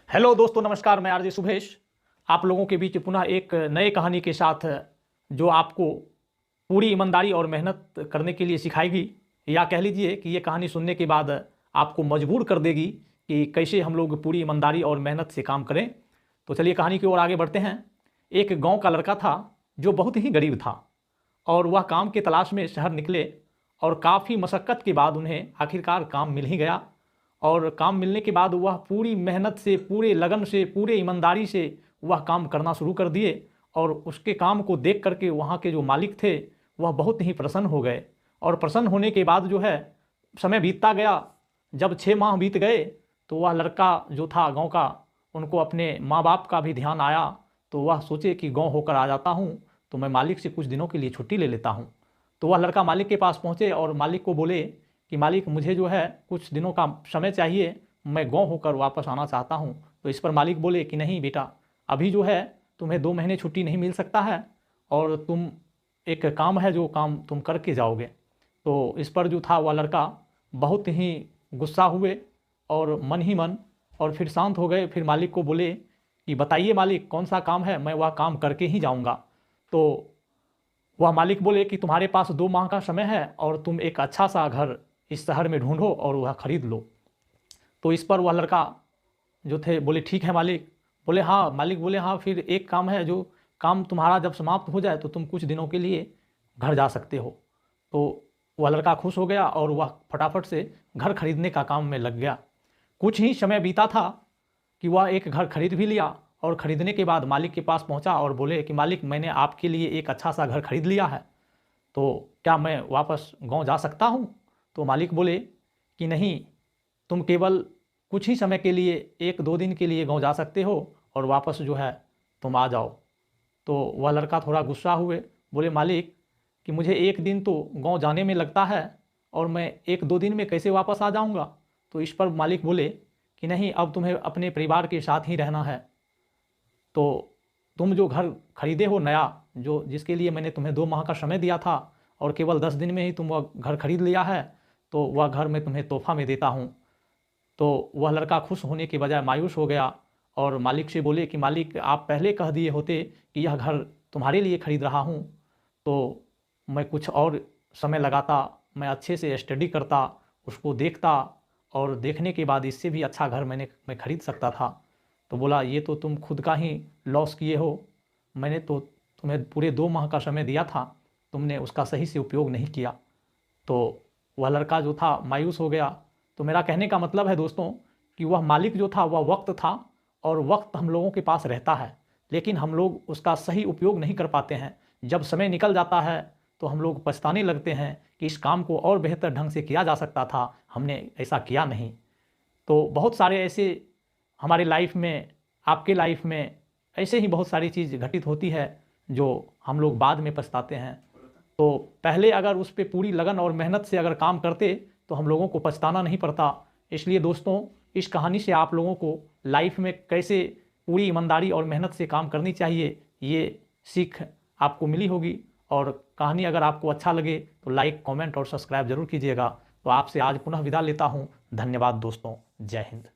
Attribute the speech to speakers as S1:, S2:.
S1: Hello दोस्तों, नमस्कार। मैं आरजे सुभेश आप लोगों के बीच पुनः एक नए कहानी के साथ, जो आपको पूरी ईमानदारी और मेहनत करने के लिए सिखाएगी, या कह लीजिए कि ये कहानी सुनने के बाद आपको मजबूर कर देगी कि कैसे हम लोग पूरी ईमानदारी और मेहनत से काम करें। तो चलिए कहानी की ओर आगे बढ़ते हैं। एक गांव का लड़का था जो बहुत ही गरीब था, और वह काम के तलाश में शहर निकले, और काफ़ी मशक्क़त के बाद उन्हें आखिरकार काम मिल ही गया। और काम मिलने के बाद वह पूरी मेहनत से, पूरे लगन से, पूरे ईमानदारी से वह काम करना शुरू कर दिए। और उसके काम को देख करके वहाँ के जो मालिक थे वह बहुत ही प्रसन्न हो गए। और प्रसन्न होने के बाद जो है, समय बीतता गया। जब 6 माह बीत गए तो वह लड़का जो था गांव का, उनको अपने माँ बाप का भी ध्यान आया। तो वह सोचे कि गांव होकर आ जाता हूँ, तो मैं मालिक से कुछ दिनों के लिए छुट्टी ले लेता हूँ। तो वह लड़का मालिक के पास पहुँचे और मालिक को बोले कि मालिक, मुझे जो है कुछ दिनों का समय चाहिए, मैं गांव होकर वापस आना चाहता हूं। तो इस पर मालिक बोले कि नहीं बेटा, अभी जो है तुम्हें 2 महीने छुट्टी नहीं मिल सकता है, और तुम एक काम है जो काम तुम करके जाओगे। तो इस पर जो था वह लड़का बहुत ही गुस्सा हुए, और मन ही मन, और फिर शांत हो गए। फिर मालिक को बोले कि बताइए मालिक, कौन सा काम है, मैं वह काम करके ही जाऊँगा। तो वह मालिक बोले कि तुम्हारे पास 2 माह का समय है, और तुम एक अच्छा सा घर इस शहर में ढूंढो और वह खरीद लो। तो इस पर वह लड़का जो थे बोले ठीक है मालिक। बोले हाँ मालिक, बोले हाँ, फिर एक काम है, जो काम तुम्हारा जब समाप्त हो जाए तो तुम कुछ दिनों के लिए घर जा सकते हो। तो वह लड़का खुश हो गया और वह फटाफट से घर खरीदने का काम में लग गया। कुछ ही समय बीता था कि वह एक घर खरीद भी लिया, और ख़रीदने के बाद मालिक के पास पहुंचा और बोले कि मालिक, मैंने आपके लिए एक अच्छा सा घर खरीद लिया है, तो क्या मैं वापस गांव जा सकता हूं? तो मालिक बोले कि नहीं, तुम केवल कुछ ही समय के लिए, 1-2 दिन के लिए गांव जा सकते हो, और वापस जो है तुम आ जाओ। तो वह लड़का थोड़ा गुस्सा हुए, बोले मालिक कि मुझे 1 दिन तो गांव जाने में लगता है, और मैं 1-2 दिन में कैसे वापस आ जाऊंगा? तो इस पर मालिक बोले कि नहीं, अब तुम्हें अपने परिवार के साथ ही रहना है। तो तुम जो घर खरीदे हो नया, जो जिसके लिए मैंने तुम्हें 2 माह का समय दिया था, और केवल 10 दिन में ही तुम वह घर खरीद लिया है, तो वह घर मैं तुम्हें तोहफा में देता हूँ। तो वह लड़का खुश होने के बजाय मायूस हो गया, और मालिक से बोले कि मालिक, आप पहले कह दिए होते कि यह घर तुम्हारे लिए खरीद रहा हूँ, तो मैं कुछ और समय लगाता, मैं अच्छे से स्टडी करता, उसको देखता, और देखने के बाद इससे भी अच्छा घर मैं खरीद सकता था। तो बोला ये तो तुम खुद का ही लॉस किए हो, मैंने तो तुम्हें पूरे 2 माह का समय दिया था, तुमने उसका सही से उपयोग नहीं किया। तो वह लड़का जो था मायूस हो गया। तो मेरा कहने का मतलब है दोस्तों, कि वह मालिक जो था वह वक्त था, और वक्त हम लोगों के पास रहता है, लेकिन हम लोग उसका सही उपयोग नहीं कर पाते हैं। जब समय निकल जाता है तो हम लोग पछताने लगते हैं कि इस काम को और बेहतर ढंग से किया जा सकता था, हमने ऐसा किया नहीं। तो बहुत सारे ऐसे हमारे लाइफ में, आपके लाइफ में ऐसे ही बहुत सारी चीज़ घटित होती है, जो हम लोग बाद में पछताते हैं। तो पहले अगर उस पर पूरी लगन और मेहनत से अगर काम करते तो हम लोगों को पछताना नहीं पड़ता। इसलिए दोस्तों, इस कहानी से आप लोगों को लाइफ में कैसे पूरी ईमानदारी और मेहनत से काम करनी चाहिए, ये सीख आपको मिली होगी। और कहानी अगर आपको अच्छा लगे तो लाइक, कमेंट और सब्सक्राइब जरूर कीजिएगा। तो आपसे आज पुनः विदा लेता हूँ। धन्यवाद दोस्तों, जय हिंद।